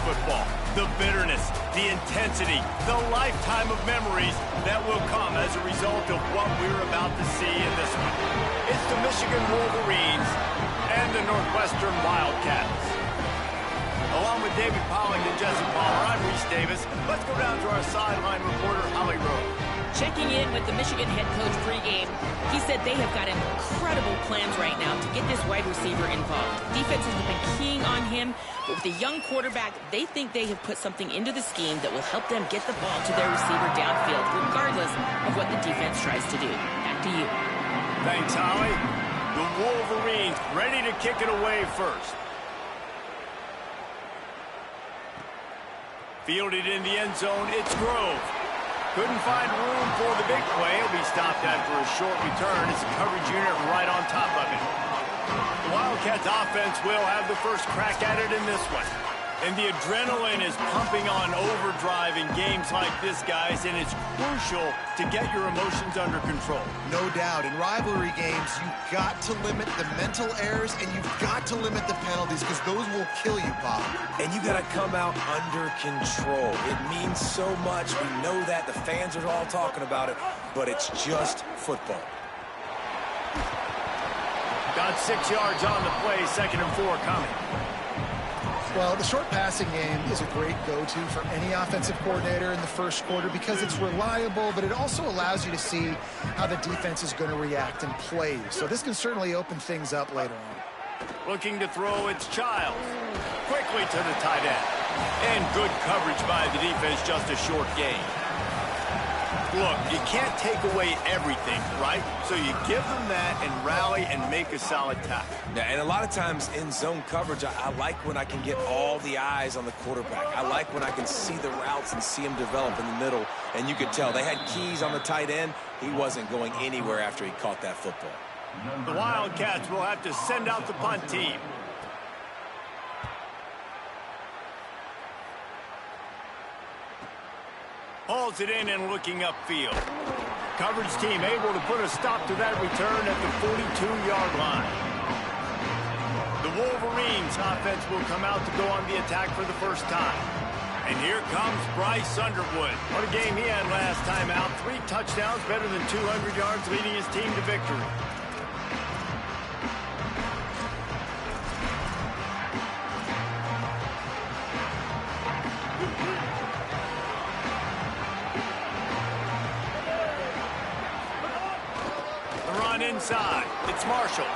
football. The bitterness, the intensity, the lifetime of memories that will come as a result of what we're about to see in this one. It's the Michigan Wolverines and the Northwestern Wildcats. Along with David Pollock and Jesse Palmer, I'm Reese Davis. Let's go down to our sideline reporter, Holly Rowe. Checking in with the Michigan head coach pregame, he said they have got incredible plans right now to get this wide receiver involved. Defense has been keying on him, but with a young quarterback, they think they have put something into the scheme that will help them get the ball to their receiver downfield, regardless of what the defense tries to do. Back to you. Thanks, Holly. The Wolverines ready to kick it away first. Fielded in the end zone, it's Grove. Couldn't find room for the big play. He'll be stopped after a short return. It's a coverage unit right on top of it. The Wildcats offense will have the first crack at it in this one. And the adrenaline is pumping on overdrive in games like this, guys, and it's crucial to get your emotions under control. No doubt. In rivalry games, you've got to limit the mental errors, and you've got to limit the penalties, because those will kill you, Bob. And you got to come out under control. It means so much. We know that. The fans are all talking about it, but it's just football. Got 6 yards on the play, 2nd and 4 coming. Well, the short passing game is a great go-to for any offensive coordinator in the first quarter because it's reliable, but it also allows you to see how the defense is going to react and play. So this can certainly open things up later on. Looking to throw, it's Childs. Quickly to the tight end. And good coverage by the defense, just a short gain. Look, you can't take away everything, right? So you give them that and rally and make a solid tackle. Yeah, and a lot of times in zone coverage, I like when I can get all the eyes on the quarterback. I like when I can see the routes and see him develop in the middle. And you could tell they had keys on the tight end. He wasn't going anywhere after he caught that football. The Wildcats will have to send out the punt team. Hauls it in and looking upfield. Coverage team able to put a stop to that return at the 42-yard line. The Wolverines offense will come out to go on the attack for the first time. And here comes Bryce Underwood. What a game he had last time out. 3 touchdowns, better than 200 yards, leading his team to victory. Inside, it's Marshall.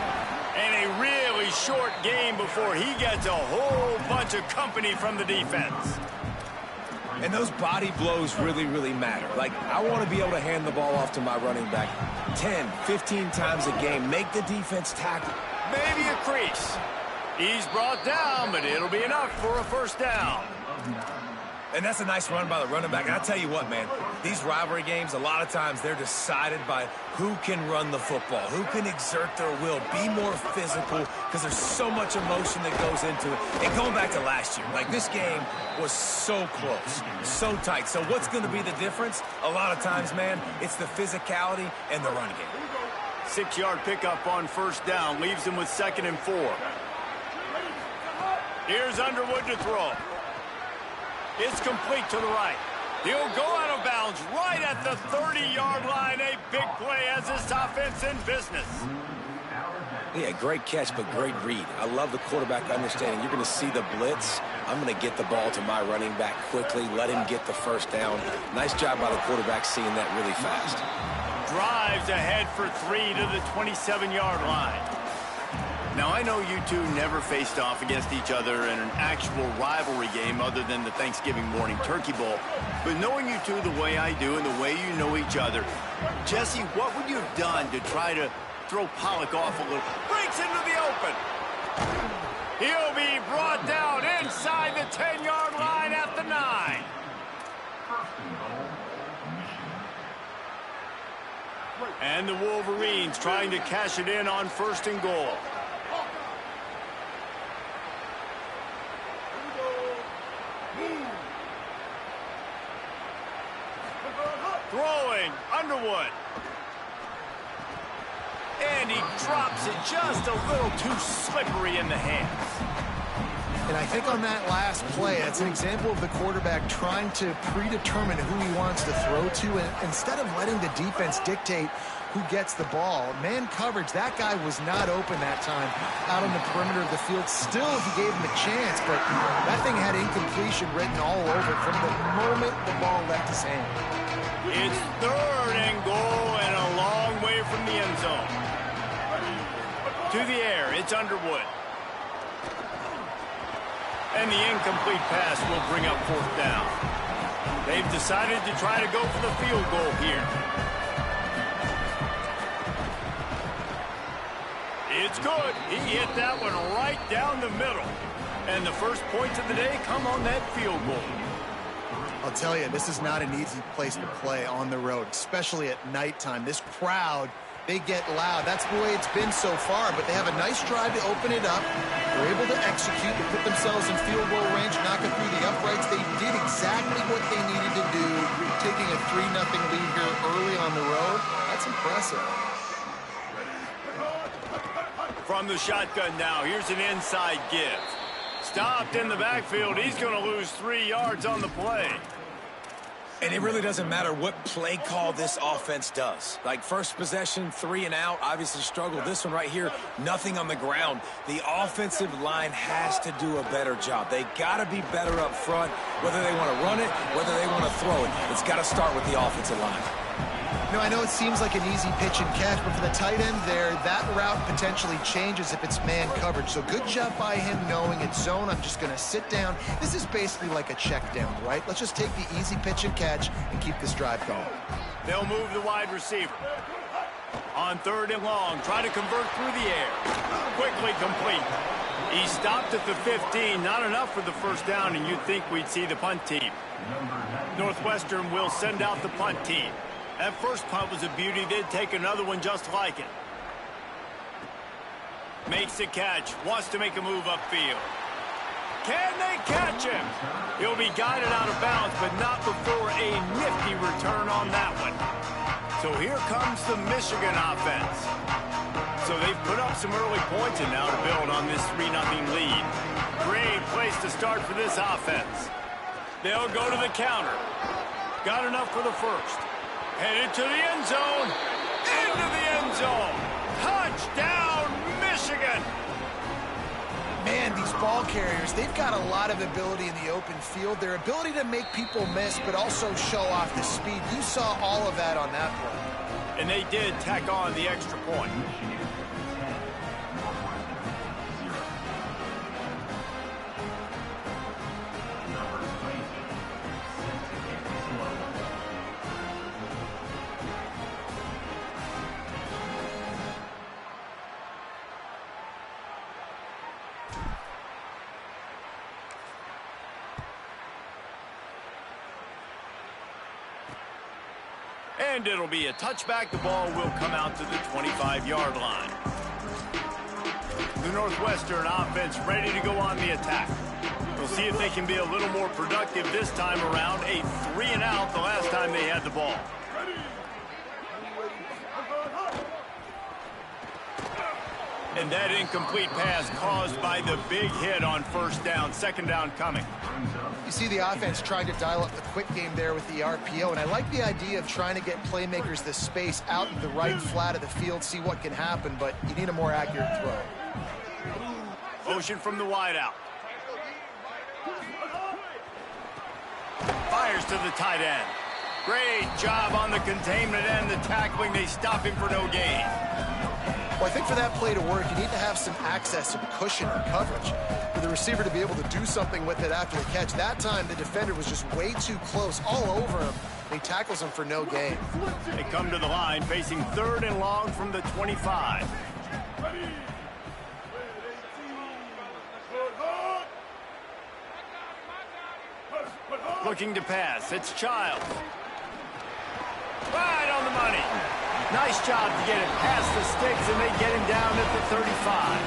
And a really short game before he gets a whole bunch of company from the defense. And those body blows really, really matter. Like, I want to be able to hand the ball off to my running back 10, 15 times a game. Make the defense tackle. Maybe a crease. He's brought down, but it'll be enough for a first down. And that's a nice run by the running back. And I tell you what, man, these rivalry games, a lot of times they're decided by who can run the football, who can exert their will, be more physical, because there's so much emotion that goes into it. And going back to last year, like, this game was so close, so tight. So what's going to be the difference? A lot of times, man, it's the physicality and the run game. 6-yard pickup on first down, leaves him with 2nd and 4. Here's Underwood to throw. It's complete to the right. He'll go out of bounds right at the 30-yard line. A big play as this offense in business. Yeah, great catch, but great read. I love the quarterback understanding. You're going to see the blitz. I'm going to get the ball to my running back quickly, let him get the first down. Nice job by the quarterback seeing that really fast. Drives ahead for 3 to the 27-yard line. Now, I know you two never faced off against each other in an actual rivalry game other than the Thanksgiving morning turkey bowl. But knowing you two the way I do and the way you know each other, Jesse, what would you have done to try to throw Pollock off a little? Breaks into the open. He'll be brought down inside the 10-yard line at the 9. And the Wolverines trying to cash it in on 1st and goal. Throwing, Underwood. And he drops it just a little too slippery in the hands. And I think on that last play, that's an example of the quarterback trying to predetermine who he wants to throw to, and instead of letting the defense dictate who gets the ball. Man coverage, that guy was not open that time out on the perimeter of the field. Still, he gave him a chance, but that thing had incompletion written all over it from the moment the ball left his hand. It's 3rd and goal and a long way from the end zone. To the air, it's Underwood. And the incomplete pass will bring up 4th down. They've decided to try to go for the field goal here. It's good. He hit that one right down the middle. And the first points of the day come on that field goal. I'll tell you, this is not an easy place to play on the road, especially at nighttime. This crowd, they get loud. That's the way it's been so far, but they have a nice drive to open it up. They're able to execute, to put themselves in field goal range, knock it through the uprights. They did exactly what they needed to do, taking a 3-0 lead here early on the road. That's impressive. From the shotgun now, here's an inside give. Stopped in the backfield. He's going to lose 3 yards on the play. And it really doesn't matter what play call this offense does. Like first possession, 3 and out, obviously struggled. This one right here, nothing on the ground. The offensive line has to do a better job. They got to be better up front, whether they want to run it, whether they want to throw it. It's got to start with the offensive line. You know, I know it seems like an easy pitch and catch, but for the tight end there, that route potentially changes if it's man coverage. So good job by him knowing it's zone. I'm just going to sit down. This is basically like a check down, right? Let's just take the easy pitch and catch and keep this drive going. They'll move the wide receiver. On 3rd and long, try to convert through the air. Quickly complete. He stopped at the 15. Not enough for the first down, and you'd think we'd see the punt team. Northwestern will send out the punt team. That first punt was a beauty. They'd take another one just like it. Makes the catch. Wants to make a move upfield. Can they catch him? He'll be guided out of bounds, but not before a nifty return on that one. So here comes the Michigan offense. So they've put up some early points and now to build on this 3-0 lead. Great place to start for this offense. They'll go to the counter. Got enough for the first. Headed to the end zone. Into the end zone. Touchdown, Michigan. Man, these ball carriers, they've got a lot of ability in the open field. Their ability to make people miss, but also show off the speed. You saw all of that on that play. And they did tack on the extra point. And it'll be a touchback. The ball will come out to the 25-yard line. The Northwestern offense ready to go on the attack. We'll see if they can be a little more productive this time around. A 3 and out the last time they had the ball. And that incomplete pass caused by the big hit on first down. 2nd down coming. You see the offense trying to dial up the quick game there with the RPO, and I like the idea of trying to get playmakers the space out in the right flat of the field, see what can happen, but you need a more accurate throw. Motion from the wideout. Fires to the tight end. Great job on the containment and the tackling. They stop him for no gain. Well, I think for that play to work, you need to have some access, some cushion or coverage for the receiver to be able to do something with it after the catch. That time, the defender was just way too close, all over him. He tackles him for no gain. They come to the line, facing 3rd and long from the 25. Looking to pass. It's Childs. Right on the money. Nice job to get it past the sticks, and they get him down at the 35.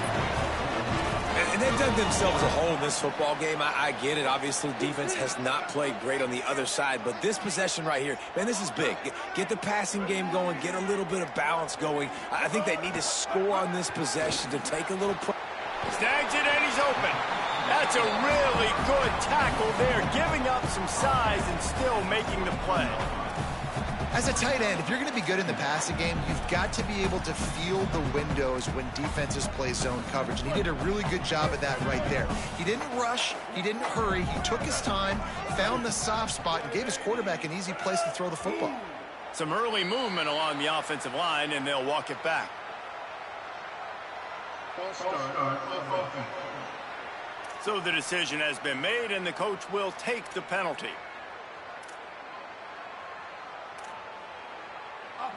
And they've dug themselves a hole in this football game. I get it. Obviously, defense has not played great on the other side. But this possession right here, man, this is big. Get the passing game going. Get a little bit of balance going. I think they need to score on this possession to take a little... Snags it, and he's open. That That's a really good tackle there, giving up some size and still making the play. As a tight end, if you're going to be good in the passing game, you've got to be able to feel the windows when defenses play zone coverage. And he did a really good job of that right there. He didn't rush. He didn't hurry. He took his time, found the soft spot, and gave his quarterback an easy place to throw the football. Some early movement along the offensive line, and they'll walk it back. So the decision has been made, and the coach will take the penalty.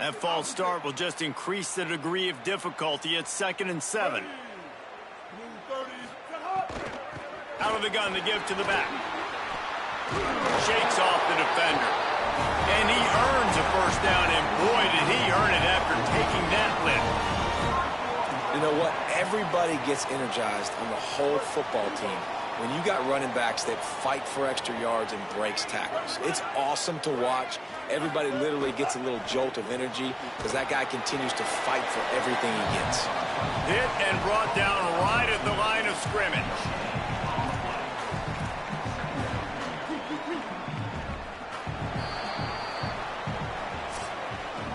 That false start will just increase the degree of difficulty at 2nd and 7. Out of the gun to give to the back. Shakes off the defender. And he earns a first down, and boy, did he earn it after taking that lift. You know what? Everybody gets energized on the whole football team when you got running backs that fight for extra yards and breaks tackles. It's awesome to watch. Everybody literally gets a little jolt of energy because that guy continues to fight for everything he gets. Hit and brought down right at the line of scrimmage.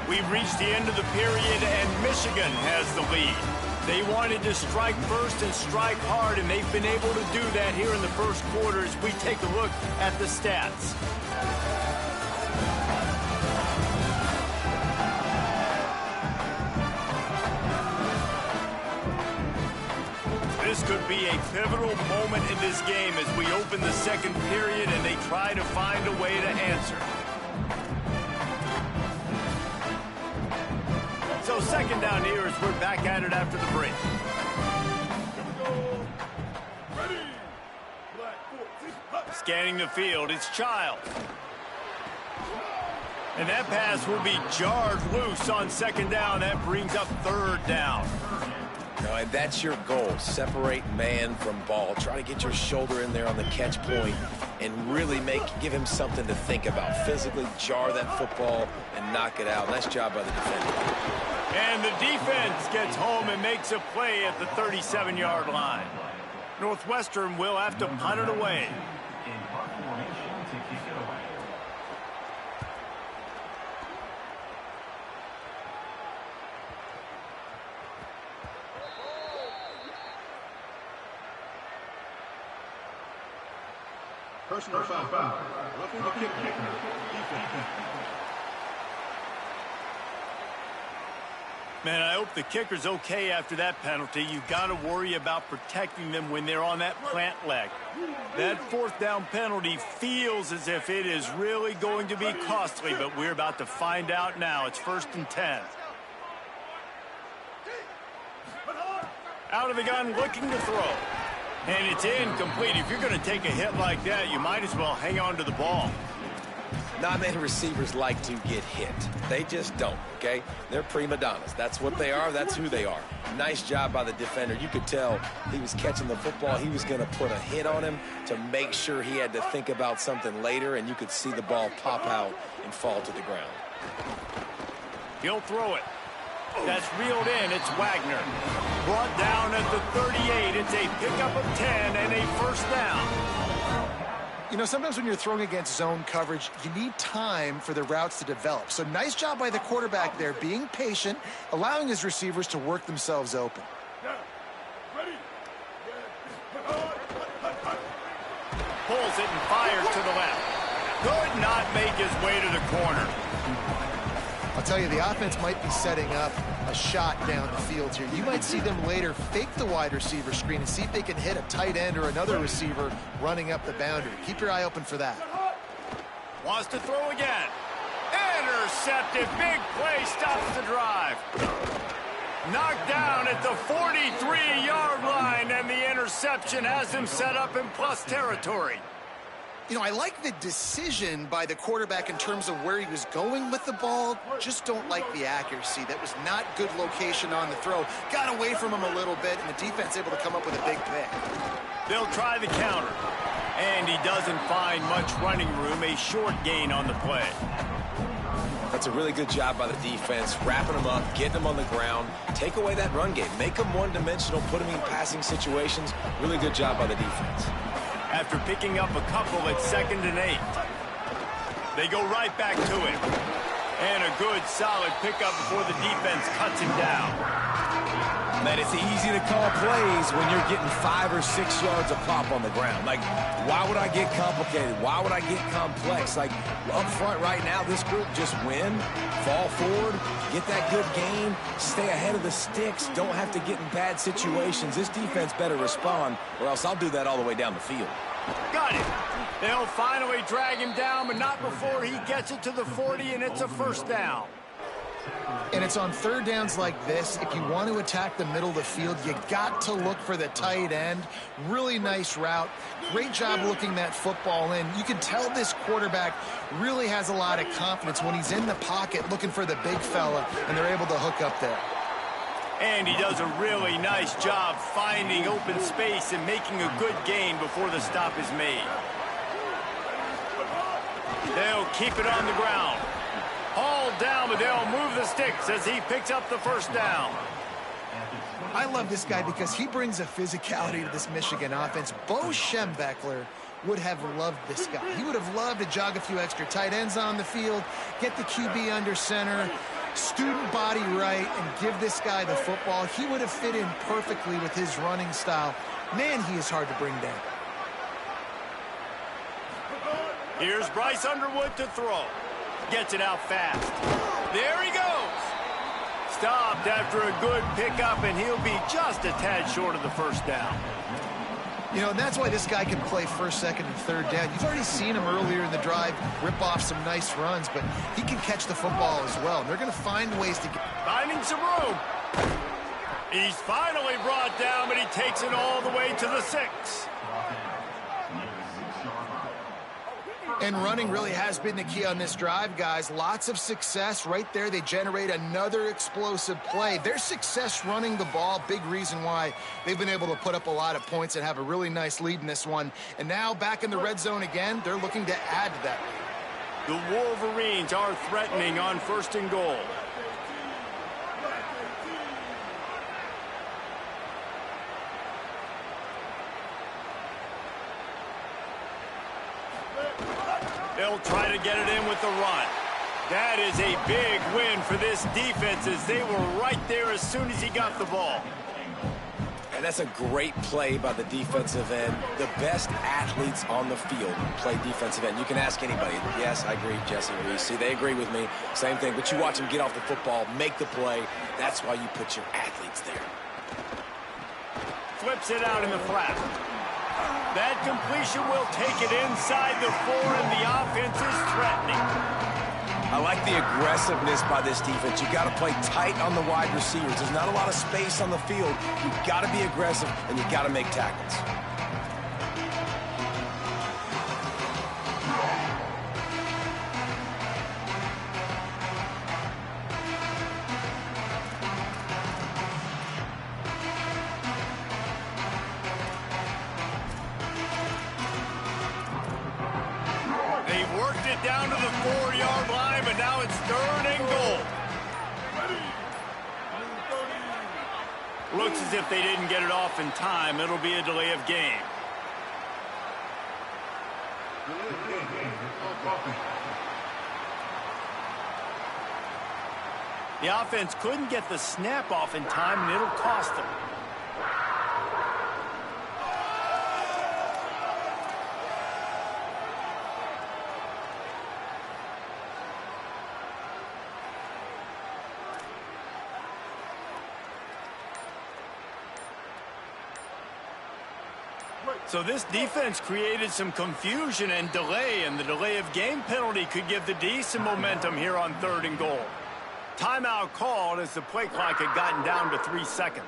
We've reached the end of the period, and Michigan has the lead. They wanted to strike first and strike hard, and they've been able to do that here in the first quarter as we take a look at the stats. This could be a pivotal moment in this game as we open the second period and they try to find a way to answer. So second down here as we're back at it after the break. Scanning the field, it's Childs. And that pass will be jarred loose on second down. That brings up third down. No, and that's your goal. Separate man from ball. Try to get your shoulder in there on the catch point and really give him something to think about. Physically jar that football and knock it out. Nice job by the defender. And the defense gets home and makes a play at the 37-yard line. Northwestern will have to punt it away. Personal foul. Roughing the kicker. Man, I hope the kicker's okay after that penalty. You've got to worry about protecting them when they're on that plant leg. That fourth down penalty feels as if it is really going to be costly, but we're about to find out now. It's 1st and 10. Out of the gun, looking to throw. And it's incomplete. If you're going to take a hit like that, you might as well hang on to the ball. Not many receivers like to get hit. They just don't, okay? They're prima donnas. That's what they are. That's who they are. Nice job by the defender. You could tell he was catching the football. He was going to put a hit on him to make sure he had to think about something later, and you could see the ball pop out and fall to the ground. He'll throw it. That's reeled in. It's Wagner. Brought down at the 38. It's a pickup of 10 and a first down. You know, sometimes when you're throwing against zone coverage, you need time for the routes to develop. So nice job by the quarterback there, being patient, allowing his receivers to work themselves open. Pulls it and fires to the left. Could not make his way to the corner. I'll tell you, the offense might be setting up a shot down the field here. You might see them later fake the wide receiver screen and see if they can hit a tight end or another receiver running up the boundary. Keep your eye open for that. Wants to throw again. Intercepted. Big play stops the drive. Knocked down at the 43-yard line, and the interception has him set up in plus territory. You know, I like the decision by the quarterback in terms of where he was going with the ball. Just don't like the accuracy. That was not good location on the throw. Got away from him a little bit, and the defense able to come up with a big pick. They'll try the counter. And he doesn't find much running room. A short gain on the play. That's a really good job by the defense, wrapping them up, getting them on the ground, take away that run game, make them one-dimensional, put them in passing situations. Really good job by the defense. After picking up a couple at 2nd and 8, they go right back to it. And a good, solid pickup before the defense cuts him down. Man, it's easy to call plays when you're getting 5 or 6 yards a pop on the ground. Like, why would I get complicated? Why would I get complex? Like, up front right now, this group just win, fall forward, get that good gain, stay ahead of the sticks, don't have to get in bad situations. This defense better respond, or else I'll do that all the way down the field. Got it. They'll finally drag him down, but not before he gets it to the 40, and it's a first down. And it's on third downs like this. If you want to attack the middle of the field, you got to look for the tight end. Really nice route. Great job looking that football in. You can tell this quarterback really has a lot of confidence when he's in the pocket looking for the big fella, and they're able to hook up there. And he does a really nice job finding open space and making a good gain before the stop is made. They'll keep it on the ground. Hauled down, but they'll move the sticks as he picks up the first down. I love this guy because he brings a physicality to this Michigan offense. Bo Schembechler would have loved this guy. He would have loved to jog a few extra tight ends on the field, get the QB under center, student body right, and give this guy the football. He would have fit in perfectly with his running style. Man, he is hard to bring down. Here's Bryce Underwood to throw. Gets it out fast. There he goes. Stopped after a good pickup, and he'll be just a tad short of the first down. You know, and that's why this guy can play first, second, and third down. You've already seen him earlier in the drive rip off some nice runs, but he can catch the football as well. And they're going to find ways to get... Finding some room. He's finally brought down, but he takes it all the way to the 6. And running really has been the key on this drive, guys. Lots of success right there. They generate another explosive play. Their success running the ball, big reason why they've been able to put up a lot of points and have a really nice lead in this one. And now back in the red zone again, they're looking to add to that lead. The Wolverines are threatening on 1st and goal. They'll try to get it in with the run. That is a big win for this defense as they were right there as soon as he got the ball. And that's a great play by the defensive end. The best athletes on the field play defensive end. You can ask anybody. Yes, I agree, Jesse Reese. See, they agree with me. Same thing. But you watch them get off the football, make the play. That's why you put your athletes there. Flips it out in the flat. That completion will take it inside the 4, and the offense is threatening. I like the aggressiveness by this defense. You got to play tight on the wide receivers. There's not a lot of space on the field. You've got to be aggressive, and you've got to make tackles. Down to the 4-yard line, but now it's 3rd and goal. Looks as if they didn't get it off in time. It'll be a delay of game. The offense couldn't get the snap off in time, and it'll cost them. So this defense created some confusion and delay, and the delay of game penalty could give the D some momentum here on 3rd and goal. Timeout called as the play clock had gotten down to 3 seconds.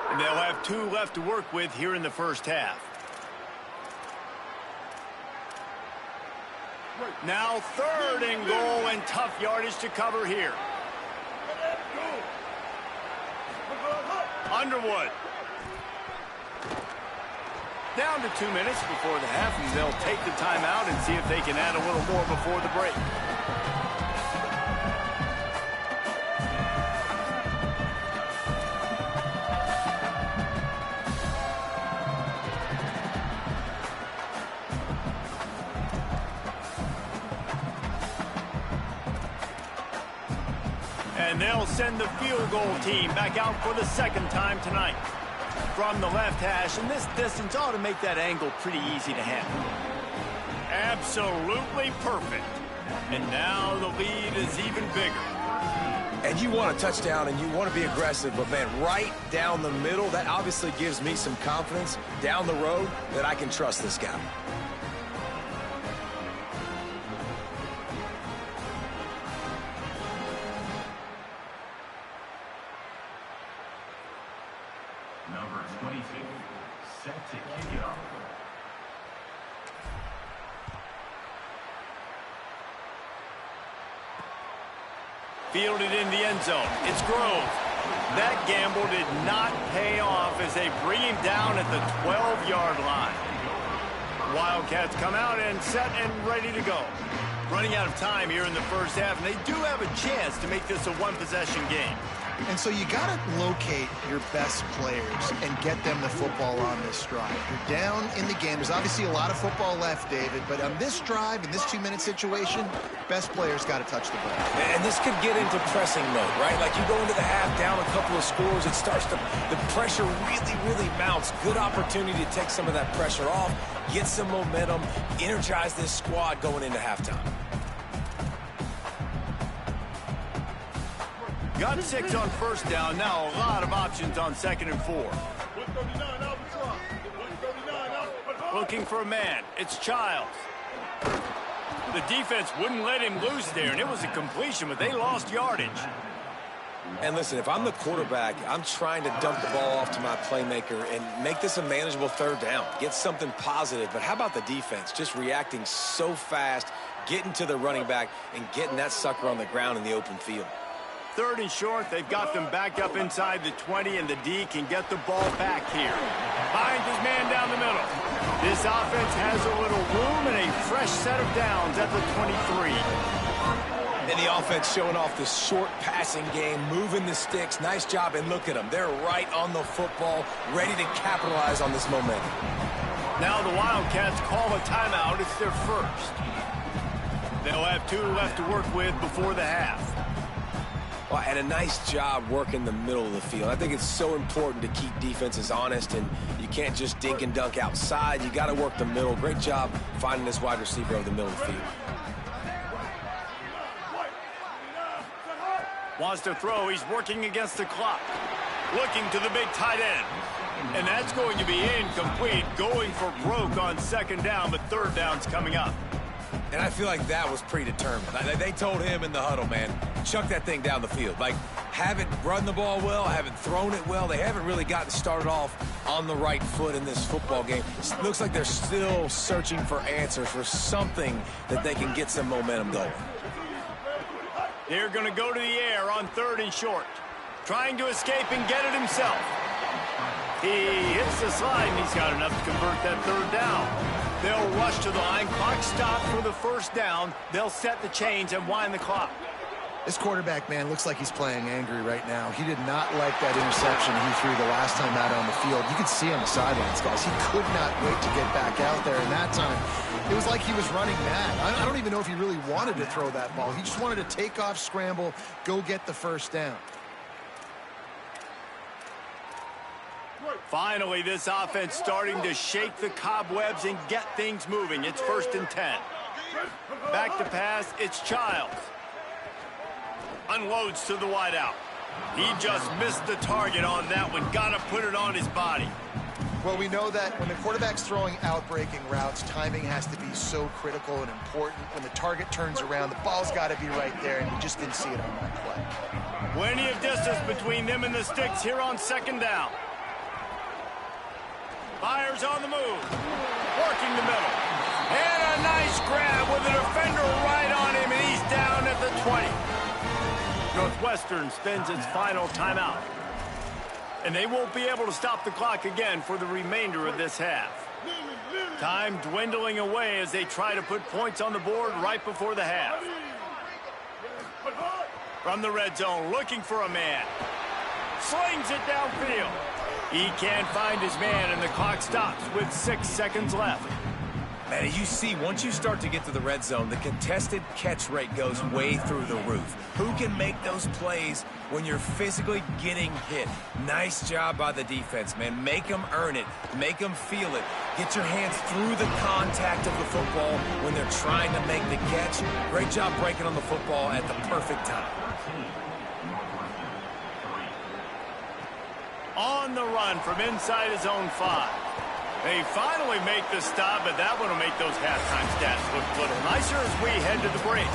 And they'll have 2 left to work with here in the first half. Now 3rd and goal, and tough yardage to cover here. Underwood. Down to 2 minutes before the half, and they'll take the timeout and see if they can add a little more before the break. And they'll send the field goal team back out for the second time tonight. From the left hash, and this distance ought to make that angle pretty easy to handle. Absolutely perfect. And now the lead is even bigger. And you want a touchdown and you want to be aggressive, but man, right down the middle, that obviously gives me some confidence down the road that I can trust this guy. Number 22, set to kick it off. Fielded in the end zone. It's Grove. That gamble did not pay off as they bring him down at the 12-yard line. Wildcats come out and set and ready to go. Running out of time here in the first half, and they do have a chance to make this a one-possession game. And so you got to locate your best players and get them the football on this drive. You're down in the game. There's obviously a lot of football left, David, but on this drive, in this 2-minute situation, best players got to touch the ball. And this could get into pressing mode, right? Like you go into the half down a couple of scores, it starts to, the pressure really mounts. Good opportunity to take some of that pressure off, get some momentum, energize this squad going into halftime. Got 6 on first down. Now a lot of options on 2nd and 4. Looking for a man. It's Childs. The defense wouldn't let him loose there, and it was a completion, but they lost yardage. And listen, if I'm the quarterback, I'm trying to dump the ball off to my playmaker and make this a manageable 3rd down. Get something positive. But how about the defense? Just reacting so fast, getting to the running back, and getting that sucker on the ground in the open field. 3rd and short, they've got them back up inside the 20, and the D can get the ball back here. Finds his man down the middle. This offense has a little room and a fresh set of downs at the 23. And the offense showing off this short passing game, moving the sticks. Nice job, and look at them. They're right on the football, ready to capitalize on this momentum. Now the Wildcats call a timeout. It's their first. They'll have 2 left to work with before the half. Well, and a nice job working the middle of the field. I think it's so important to keep defenses honest, and you can't just dink and dunk outside. You got to work the middle. Great job finding this wide receiver over the middle of the field. Wants to throw. He's working against the clock. Looking to the big tight end. And that's going to be incomplete. Going for broke on 2nd down, but 3rd down's coming up. And I feel like that was predetermined. They told him in the huddle, man, chuck that thing down the field. Like, haven't run the ball well, haven't thrown it well. They haven't really gotten started off on the right foot in this football game. It looks like they're still searching for answers, for something that they can get some momentum going. They're going to go to the air on 3rd and short. Trying to escape and get it himself. He hits the slide, and he's got enough to convert that 3rd down. They'll rush to the line. Clock stopped for the 1st down. They'll set the chains and wind the clock. This quarterback, man, looks like he's playing angry right now. He did not like that interception he threw the last time out on the field. You could see on the sidelines, guys. He could not wait to get back out there. And that time, it was like he was running mad. I don't even know if he really wanted to throw that ball. He just wanted to take off, scramble, go get the 1st down. Finally, this offense starting to shake the cobwebs and get things moving. It's 1st and 10. Back to pass, it's Childs. Unloads to the wideout. He just missed the target on that one. Got to put it on his body. Well, we know that when the quarterback's throwing out-breaking routes, timing has to be so critical and important. When the target turns around, the ball's got to be right there, and you just didn't see it on that play. Plenty of distance between them and the sticks here on 2nd down. Myers on the move, working the middle. And a nice grab with a defender right on him, and he's down at the 20. Northwestern spends its final timeout. And they won't be able to stop the clock again for the remainder of this half. Time dwindling away as they try to put points on the board right before the half. From the red zone, looking for a man. Slings it downfield. He can't find his man, and the clock stops with 6 seconds left. And as you see, once you start to get to the red zone, the contested catch rate goes way through the roof. Who can make those plays when you're physically getting hit? Nice job by the defense, man. Make them earn it. Make them feel it. Get your hands through the contact of the football when they're trying to make the catch. Great job breaking on the football at the perfect time. On the run from inside his own 5. They finally make the stop, but that one will make those halftime stats look a little nicer as we head to the break.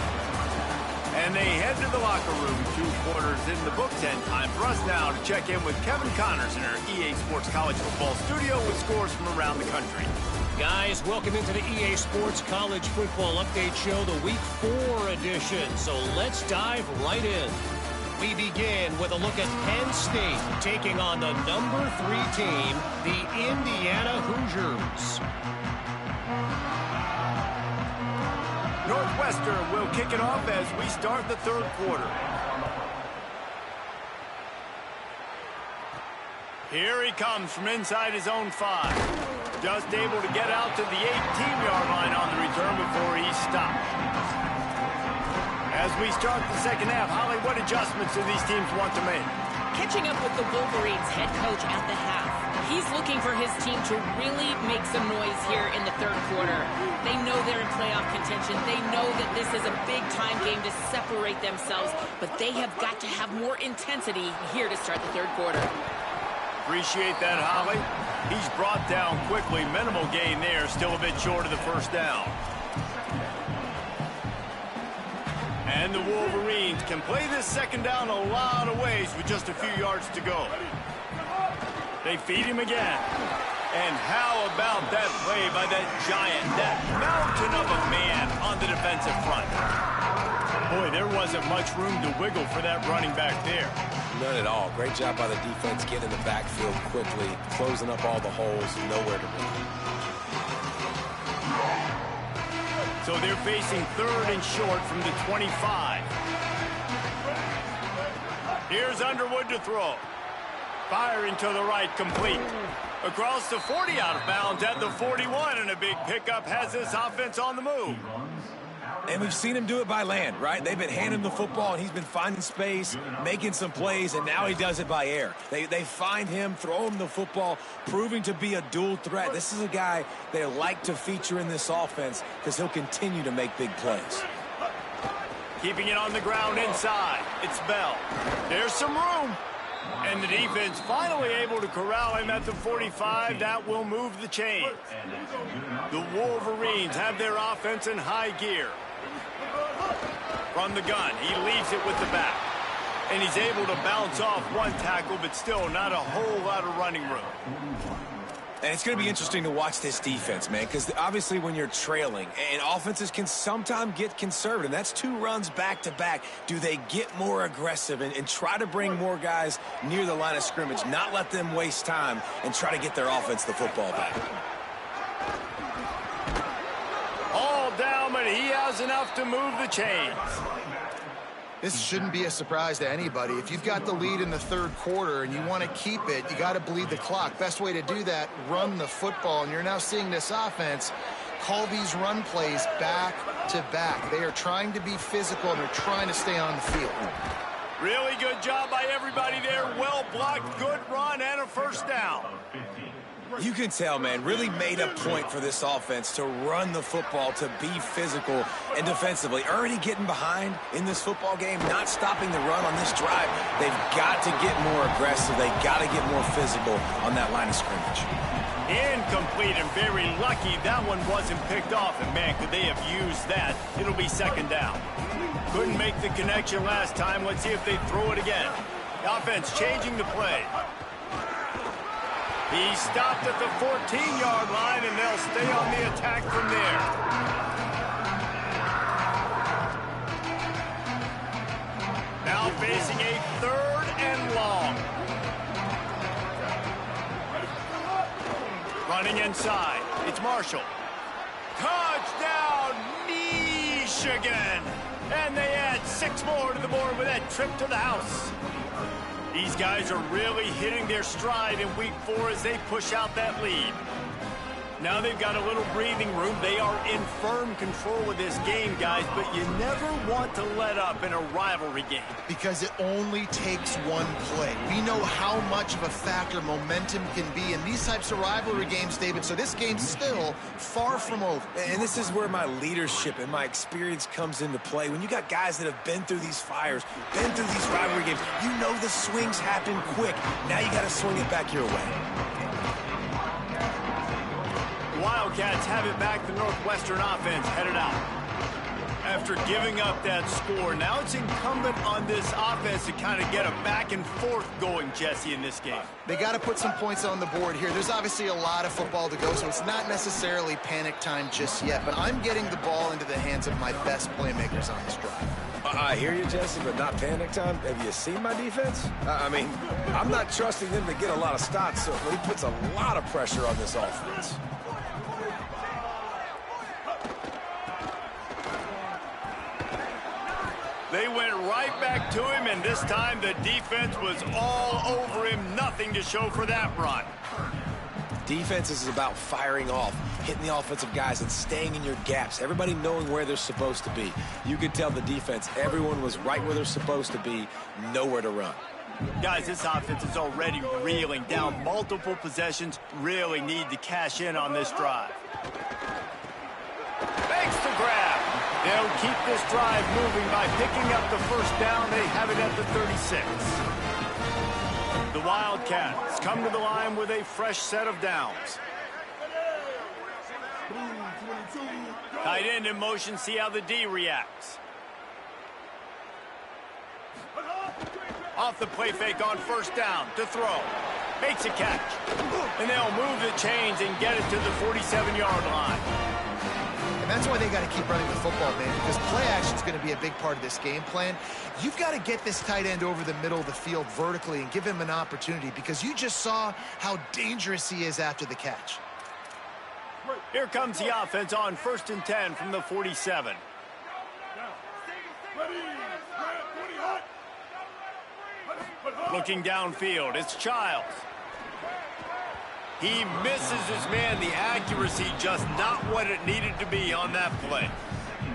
And they head to the locker room, 2 quarters in the books, and time for us now to check in with Kevin Connors in our EA Sports College Football studio with scores from around the country. Guys, welcome into the EA Sports College Football Update Show, the Week 4 edition. So let's dive right in. We begin with a look at Penn State taking on the number 3 team, the Indiana Hoosiers. Northwestern will kick it off as we start the 3rd quarter. Here he comes from inside his own 5. Just able to get out to the 18-yard line on the return before he stopped. As we start the second half, Holly, what adjustments do these teams want to make? Catching up with the Wolverines head coach at the half. He's looking for his team to really make some noise here in the 3rd quarter. They know they're in playoff contention. They know that this is a big-time game to separate themselves, but they have got to have more intensity here to start the 3rd quarter. Appreciate that, Holly. He's brought down quickly. Minimal gain there, still a bit short of the 1st down. And the Wolverines can play this 2nd down a lot of ways with just a few yards to go. They feed him again. And how about that play by that giant, that mountain of a man on the defensive front? Boy, there wasn't much room to wiggle for that running back there. None at all. Great job by the defense getting in the backfield quickly, closing up all the holes, nowhere to run. So they're facing 3rd and short from the 25. Here's Underwood to throw. Firing to the right, complete. Across the 40, out of bounds at the 41, and a big pickup has this offense on the move. And we've seen him do it by land, right? They've been handing the football, and he's been finding space, making some plays, and now he does it by air. They find him, throw him the football, proving to be a dual threat. This is a guy they like to feature in this offense because he'll continue to make big plays. Keeping it on the ground inside. It's Bell. There's some room. And the defense finally able to corral him at the 45. That will move the chains. The Wolverines have their offense in high gear. From the gun, he leaves it with the back. And he's able to bounce off one tackle, but still not a whole lot of running room. And it's going to be interesting to watch this defense, man, because obviously when you're trailing, and offenses can sometimes get conservative. That's 2 runs back-to-back. Do they get more aggressive and try to bring more guys near the line of scrimmage, not let them waste time, and try to get their offense the football back? All down, but he has enough to move the chains. This shouldn't be a surprise to anybody. If you've got the lead in the 3rd quarter and you want to keep it, you got to bleed the clock. Best way to do that, run the football. And you're now seeing this offense call these run plays back to back. They are trying to be physical and they're trying to stay on the field. Really good job by everybody there. Well blocked, good run, and a 1st down. You can tell, man, really made a point for this offense to run the football, to be physical and defensively. Already getting behind in this football game, not stopping the run on this drive. They've got to get more aggressive. They've got to get more physical on that line of scrimmage. Incomplete, and very lucky that one wasn't picked off. And, man, could they have used that? It'll be 2nd down. Couldn't make the connection last time. Let's see if they throw it again. The offense changing the play. He stopped at the 14-yard line, and they'll stay on the attack from there. Now facing a 3rd and long. Running inside. It's Marshall. Touchdown, Michigan! And they add 6 more to the board with that trip to the house. These guys are really hitting their stride in week 4 as they push out that lead. Now they've got a little breathing room. They are in firm control of this game, guys, but you never want to let up in a rivalry game. Because it only takes one play. We know how much of a factor momentum can be in these types of rivalry games, David, so this game's still far from over. And this is where my leadership and my experience comes into play. When you got guys that have been through these fires, been through these rivalry games, you know the swings happen quick. Now you got to swing it back your way. Wildcats have it back. The Northwestern offense headed out. After giving up that score, now it's incumbent on this offense to kind of get a back and forth going, Jesse, in this game. They got to put some points on the board here. There's obviously a lot of football to go, so it's not necessarily panic time just yet, but I'm getting the ball into the hands of my best playmakers on this drive. I hear you, Jesse, but not panic time. Have you seen my defense? I mean, I'm not trusting them to get a lot of stops, so he puts a lot of pressure on this offense. They went right back to him, and this time the defense was all over him. Nothing to show for that run. Defense is about firing off, hitting the offensive guys, and staying in your gaps. Everybody knowing where they're supposed to be. You could tell the defense, everyone was right where they're supposed to be, nowhere to run. Guys, this offense is already reeling down multiple possessions. Really need to cash in on this drive. Thanks to grab. They'll keep this drive moving by picking up the first down. They have it at the 36. The Wildcats come to the line with a fresh set of downs. Tight end in motion, see how the D reacts. Off the play fake on first down to throw. Makes a catch. And they'll move the chains and get it to the 47-yard line. And that's why they got to keep running the football, man, because play action is going to be a big part of this game plan. You've got to get this tight end over the middle of the field vertically and give him an opportunity, because you just saw how dangerous he is after the catch. Here comes the offense on 1st and 10 from the 47. Looking downfield, it's Childs. He misses his man. The accuracy just not what it needed to be on that play.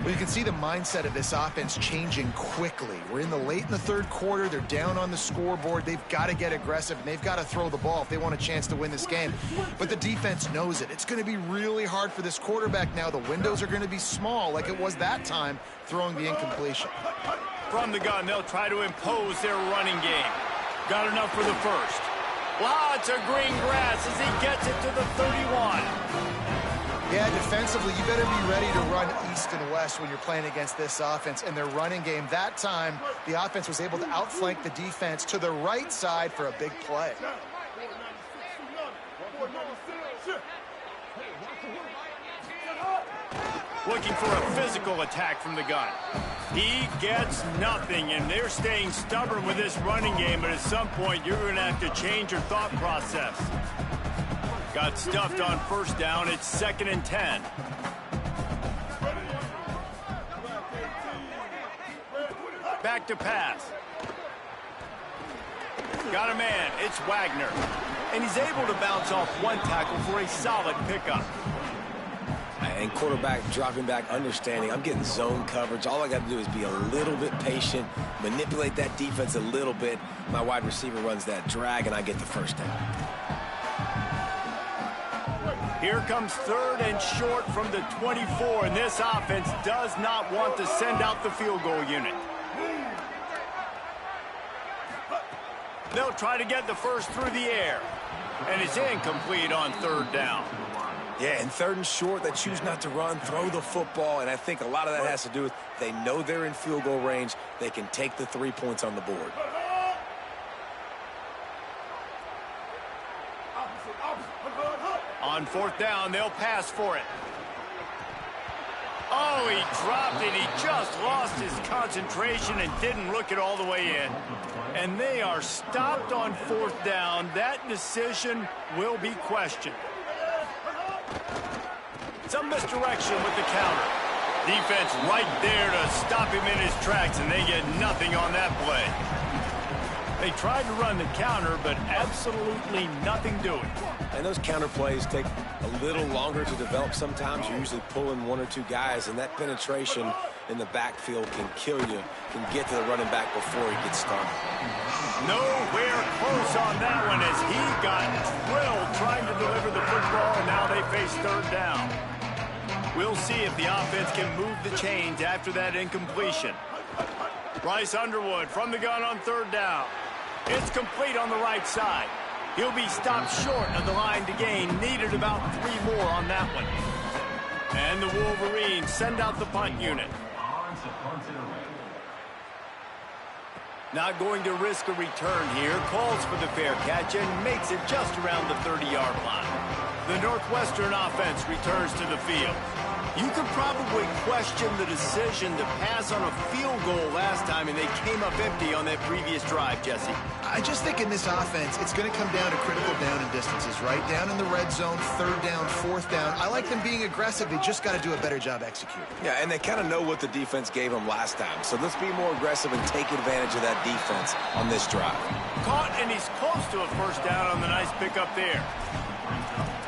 Well, you can see the mindset of this offense changing quickly. We're in the third quarter. They're down on the scoreboard. They've got to get aggressive, and they've got to throw the ball if they want a chance to win this game. But the defense knows it. It's going to be really hard for this quarterback now. The windows are going to be small like it was that time throwing the incompletion. From the gun, they'll try to impose their running game. Got enough for the first. Lots of green grass as he gets it to the 31. Yeah, defensively, you better be ready to run east and west when you're playing against this offense. And their running game, that time, the offense was able to outflank the defense to the right side for a big play. Looking for a physical attack from the gun. He gets nothing, and they're staying stubborn with this running game, but at some point, you're going to have to change your thought process. Got stuffed on first down. It's 2nd and 10. Back to pass. Got a man. It's Wagner. And he's able to bounce off one tackle for a solid pickup. And quarterback dropping back, understanding I'm getting zone coverage. All I got to do is be a little bit patient, manipulate that defense a little bit. My wide receiver runs that drag, and I get the first down. Here comes 3rd and short from the 24, and this offense does not want to send out the field goal unit. They'll try to get the first through the air, and it's incomplete on 3rd down. Yeah, and 3rd and short, they choose not to run, throw the football, and I think a lot of that has to do with they know they're in field goal range. They can take the 3 points on the board. On 4th down, they'll pass for it. Oh, he dropped it. He just lost his concentration and didn't look it all the way in. And they are stopped on 4th down. That decision will be questioned. Some misdirection with the counter. Defense right there to stop him in his tracks, and they get nothing on that play. They tried to run the counter, but absolutely nothing doing. And those counter plays take a little longer to develop sometimes. You're usually pulling one or two guys, and that penetration in the backfield can kill you, can get to the running back before he gets started. Nowhere close on that one as he got drilled trying to deliver the football, and now they face third down. We'll see if the offense can move the chains after that incompletion. Bryce Underwood from the gun on third down. It's complete on the right side. He'll be stopped short of the line to gain. Needed about 3 more on that one. And the Wolverines send out the punt unit. Not going to risk a return here. Calls for the fair catch and makes it just around the 30-yard line. The Northwestern offense returns to the field. You could probably question the decision to pass on a field goal last time, and they came up empty on that previous drive, Jesse. I just think in this offense, it's going to come down to critical down and distances, right? Down in the red zone, third down, fourth down. I like them being aggressive. They just got to do a better job executing. Yeah, and they kind of know what the defense gave them last time. So let's be more aggressive and take advantage of that defense on this drive. Caught, and he's close to a first down on the nice pickup there.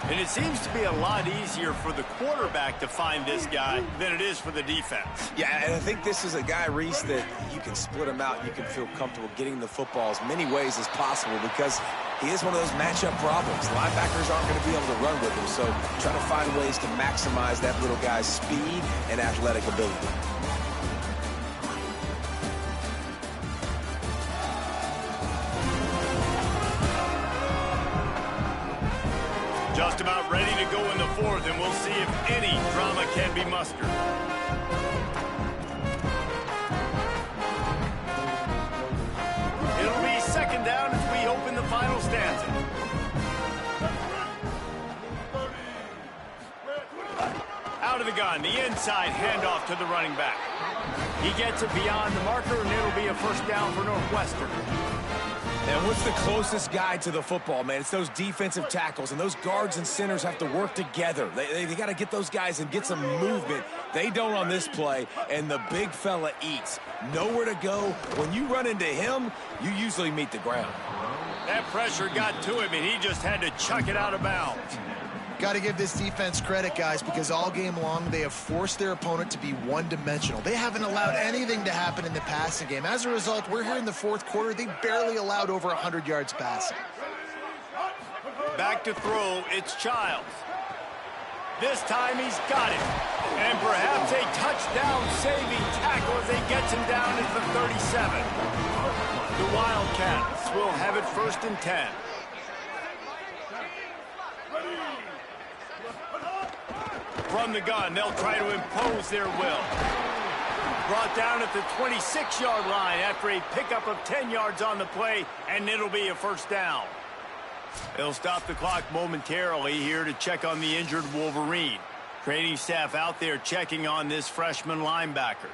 And it seems to be a lot easier for the quarterback to find this guy than it is for the defense. Yeah, and I think this is a guy, Reese, that you can split him out. You can feel comfortable getting the football as many ways as possible because he is one of those matchup problems. Linebackers aren't going to be able to run with him, so try to find ways to maximize that little guy's speed and athletic ability. Just about ready to go in the fourth, and we'll see if any drama can be mustered. It'll be second down as we open the final stanza. Out of the gun, the inside handoff to the running back. He gets it beyond the marker, and it'll be a first down for Northwestern. And what's the closest guy to the football, man? It's those defensive tackles, and those guards and centers have to work together. They got to get those guys and get some movement. They don't on this play, and the big fella eats. Nowhere to go. When you run into him, you usually meet the ground. That pressure got to him, and he just had to chuck it out of bounds. Got to give this defense credit, guys, because all game long they have forced their opponent to be one-dimensional. They haven't allowed anything to happen in the passing game. As a result, we're here in the fourth quarter. They barely allowed over 100 yards passing. Back to throw, it's Childs. This time he's got it. And perhaps a touchdown-saving tackle as he gets him down at the 37. The Wildcats will have it 1st and 10. From the gun, they'll try to impose their will. Brought down at the 26-yard line after a pickup of 10 yards on the play, and it'll be a first down. They'll stop the clock momentarily here to check on the injured Wolverine. Training staff out there checking on this freshman linebacker.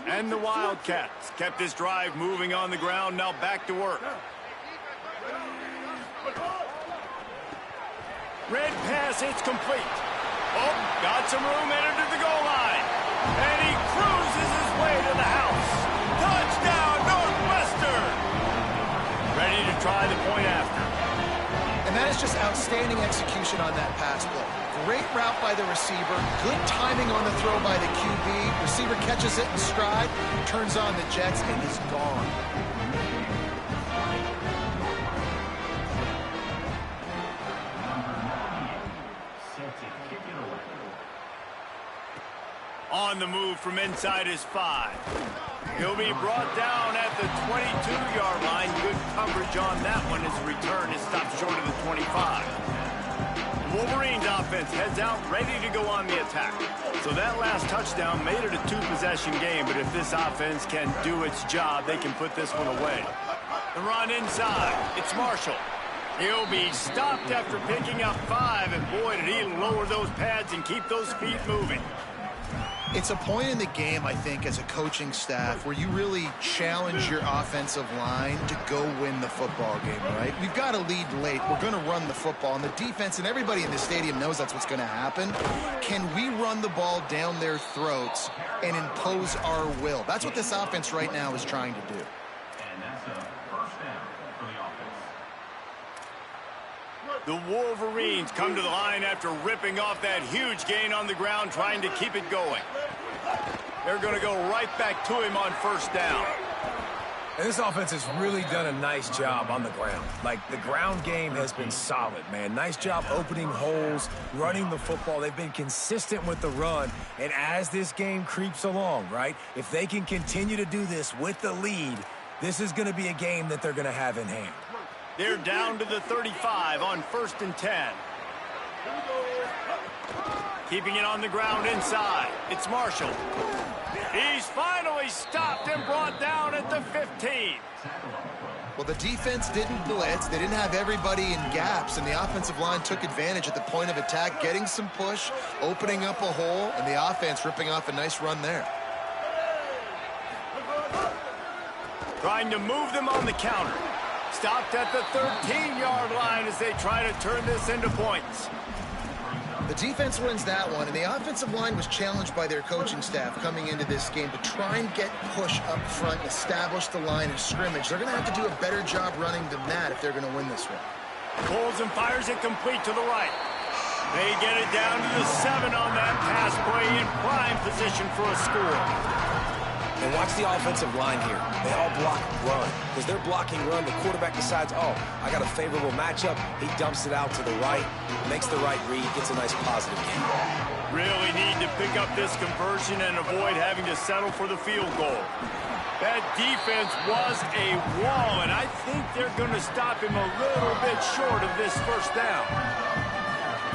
And the Wildcats kept this drive moving on the ground, now back to work. Red pass, it's complete. Oh, got some room, entered to the goal line. And he cruises his way to the house. Touchdown, Northwestern! Ready to try the point after. And that is just outstanding execution on that pass play. Great route by the receiver, good timing on the throw by the QB. Receiver catches it in stride, turns on the jets, and is gone. On the move from inside his 5. He'll be brought down at the 22-yard line. Good coverage on that one as the return is stopped short of the 25. Wolverines offense heads out, ready to go on the attack. So that last touchdown made it a 2-possession game, but if this offense can do its job, they can put this one away. The run inside, it's Marshall. He'll be stopped after picking up 5, and boy, did he lower those pads and keep those feet moving. It's a point in the game, I think, as a coaching staff where you really challenge your offensive line to go win the football game, right? We've got to lead late. We're going to run the football. And the defense and everybody in the stadium knows that's what's going to happen. Can we run the ball down their throats and impose our will? That's what this offense right now is trying to do. And that's a first down for the offense. The Wolverines come to the line after ripping off that huge gain on the ground, trying to keep it going. They're going to go right back to him on first down. And this offense has really done a nice job on the ground. Like, the ground game has been solid, man. Nice job opening holes, running the football. They've been consistent with the run. And as this game creeps along, right, if they can continue to do this with the lead, this is going to be a game that they're going to have in hand. They're down to the 35 on 1st and 10. Keeping it on the ground inside. It's Marshall. He's finally stopped and brought down at the 15. Well, the defense didn't blitz. They didn't have everybody in gaps, and the offensive line took advantage at the point of attack, getting some push, opening up a hole, and the offense ripping off a nice run there. Trying to move them on the counter. Stopped at the 13-yard line as they try to turn this into points. The defense wins that one, and the offensive line was challenged by their coaching staff coming into this game to try and get push up front and establish the line of scrimmage. They're going to have to do a better job running than that if they're going to win this one. Pulls and fires it complete to the right. They get it down to the 7 on that pass play in prime position for a score. And watch the offensive line here. They all block run. Because they're blocking run, the quarterback decides, oh, I got a favorable matchup. He dumps it out to the right, makes the right read, gets a nice positive gain. Really need to pick up this conversion and avoid having to settle for the field goal. That defense was a wall, and I think they're going to stop him a little bit short of this first down.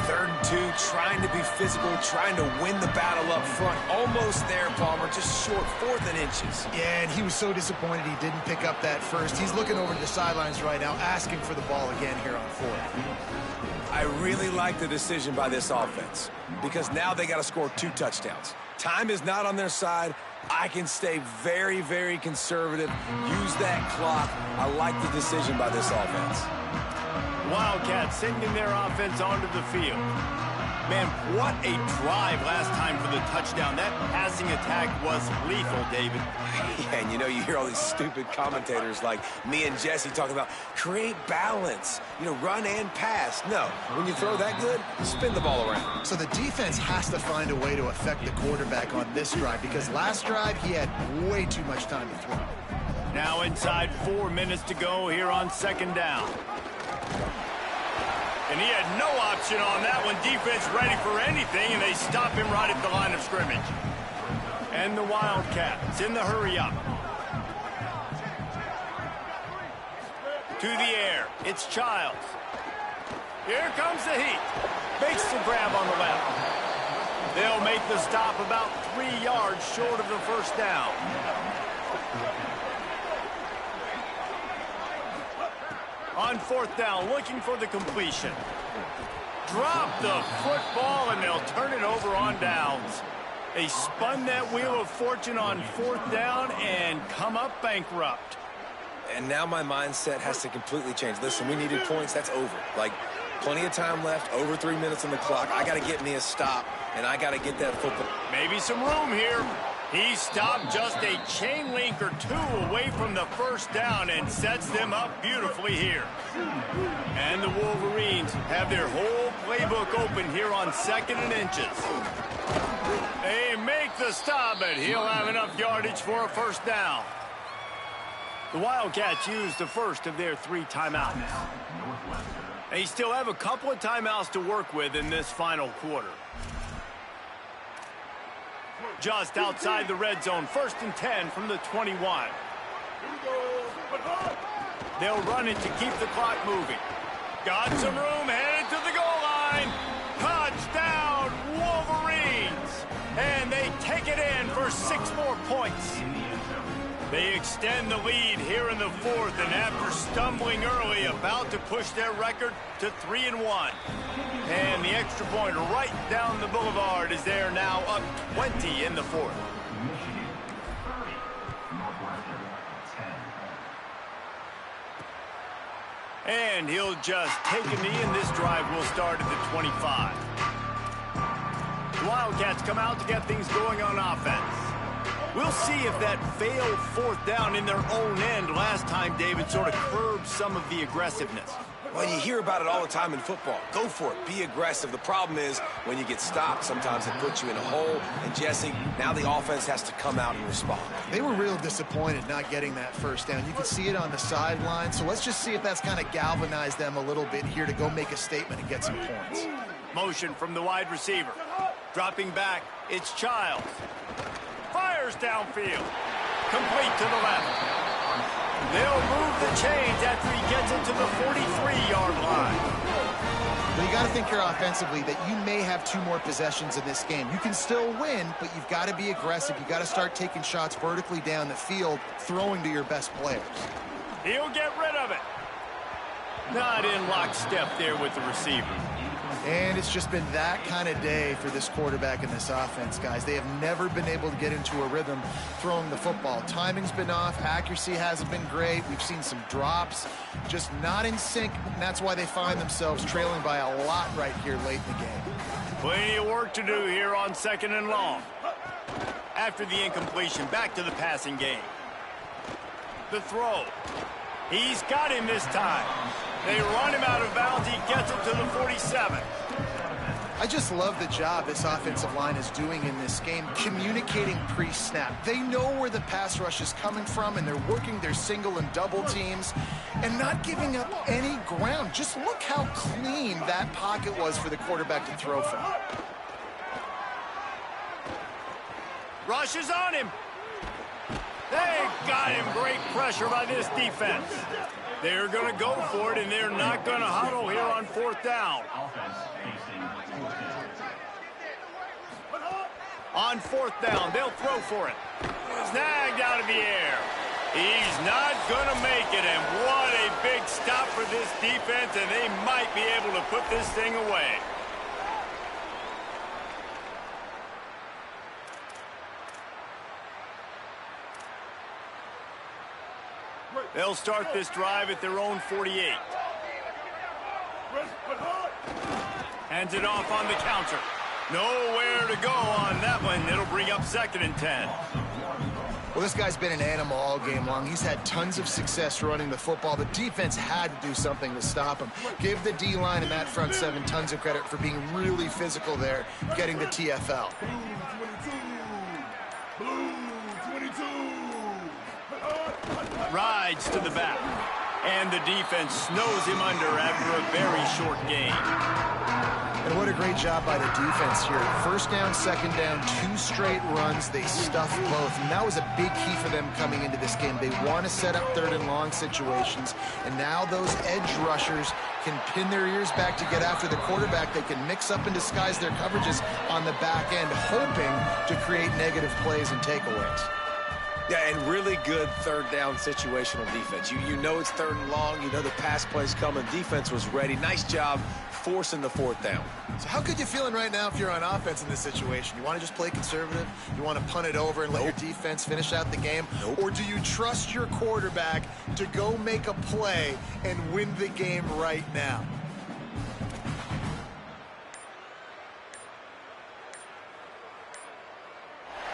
3rd and 2, trying to be physical, trying to win the battle up front. Almost there, Palmer, just short, 4th and inches. Yeah, and he was so disappointed he didn't pick up that first. He's looking over to the sidelines right now, asking for the ball again here on 4th. I really like the decision by this offense because now they got to score 2 touchdowns. Time is not on their side. I can stay very, very conservative, use that clock. I like the decision by this offense. Wildcats sending their offense onto the field. Man, what a drive last time for the touchdown. That passing attack was lethal, David. Yeah, and you hear all these stupid commentators like me and Jesse talking about create balance, run and pass. No, when you throw that good, spin the ball around. So the defense has to find a way to affect the quarterback on this drive because last drive he had way too much time to throw. Now inside 4 minutes to go here on 2nd down. And he had no option on that one. Defense ready for anything, and they stop him right at the line of scrimmage. And the Wildcats in the hurry-up. To the air. It's Childs. Here comes the heat. Makes the grab on the left. They'll make the stop about 3 yards short of the first down. On 4th down, looking for the completion. Drop the football, and they'll turn it over on downs. They spun that wheel of fortune on 4th down and come up bankrupt. And now my mindset has to completely change. Listen, we needed points. That's over. Like, plenty of time left, over 3 minutes on the clock. I got to get me a stop, and I got to get that football. Maybe some room here. He stopped just a chain link or 2 away from the first down and sets them up beautifully here. And the Wolverines have their whole playbook open here on 2nd and inches. They make the stop, but he'll have enough yardage for a first down. The Wildcats use the first of their 3 timeouts. They still have a couple of timeouts to work with in this final quarter. Just outside the red zone, 1st and 10 from the 21. They'll run it to keep the clock moving. Got some room, headed to the goal line. Touchdown, Wolverines! And they take it in for 6 more points. They extend the lead here in the fourth, and after stumbling early, about to push their record to 3-1. And the extra point right down the boulevard is there now up 20 in the fourth. Michigan 30, Northwestern 10. And he'll just take a knee, and this drive will start at the 25. The Wildcats come out to get things going on offense. We'll see if that failed fourth down in their own end last time, David, sort of curbed some of the aggressiveness. Well, you hear about it all the time in football. Go for it. Be aggressive. The problem is when you get stopped, sometimes it puts you in a hole. And, Jesse, now the offense has to come out and respond. They were real disappointed not getting that first down. You could see it on the sideline. So let's just see if that's kind of galvanized them a little bit here to go make a statement and get some points. Motion from the wide receiver. Dropping back, it's Childs. Fires downfield. Complete to the left. They'll move the chains after he gets it to the 43-yard line. But you got to think here offensively that you may have 2 more possessions in this game. You can still win, but you've got to be aggressive. You've got to start taking shots vertically down the field, throwing to your best players. He'll get rid of it. Not in lockstep there with the receiver. And it's just been that kind of day for this quarterback and this offense, guys. They have never been able to get into a rhythm throwing the football. Timing's been off. Accuracy hasn't been great. We've seen some drops, just not in sync. And that's why they find themselves trailing by a lot right here late in the game. Plenty of work to do here on 2nd and long. After the incompletion, back to the passing game. The throw. He's got him this time. They run him out of bounds. He gets it to the 47. I just love the job this offensive line is doing in this game, communicating pre-snap. They know where the pass rush is coming from, and they're working their single and double teams and not giving up any ground. Just look how clean that pocket was for the quarterback to throw from. Rush is on him. They got him. Great pressure by this defense. They're going to go for it, and they're not going to huddle here on 4th down. On 4th down, they'll throw for it. Snagged out of the air. He's not going to make it, and what a big stop for this defense, and they might be able to put this thing away. They'll start this drive at their own 48. Hands it off on the counter. Nowhere to go on that one. It'll bring up 2nd and 10. Well, this guy's been an animal all game long. He's had tons of success running the football. The defense had to do something to stop him. Give the D-line and that front 7 tons of credit for being really physical there, getting the TFL. Rides to the back, and the defense snows him under after a very short gain. And what a great job by the defense here. 1st down, 2nd down, 2 straight runs. They stuffed both, and that was a big key for them coming into this game. They want to set up 3rd and long situations, and now those edge rushers can pin their ears back to get after the quarterback. They can mix up and disguise their coverages on the back end, hoping to create negative plays and takeaways. Yeah, and really good 3rd down situational defense. You know it's 3rd and long. You know the pass play's coming. Defense was ready. Nice job forcing the 4th down. So how good you feeling right now if you're on offense in this situation? You want to just play conservative? You want to punt it over and let your defense finish out the game? Or do you trust your quarterback to go make a play and win the game right now?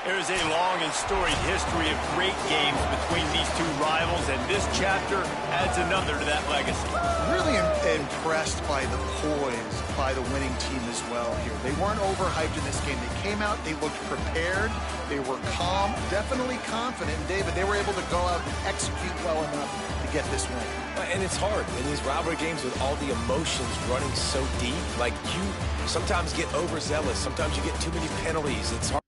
There's a long and storied history of great games between these 2 rivals, and this chapter adds another to that legacy. Really impressed by the poise by the winning team as well here. They weren't overhyped in this game. They came out, they looked prepared, they were calm, definitely confident. And David, they were able to go out and execute well enough to get this win. And it's hard in these rivalry games with all the emotions running so deep. Like, you sometimes get overzealous. Sometimes you get too many penalties. It's hard.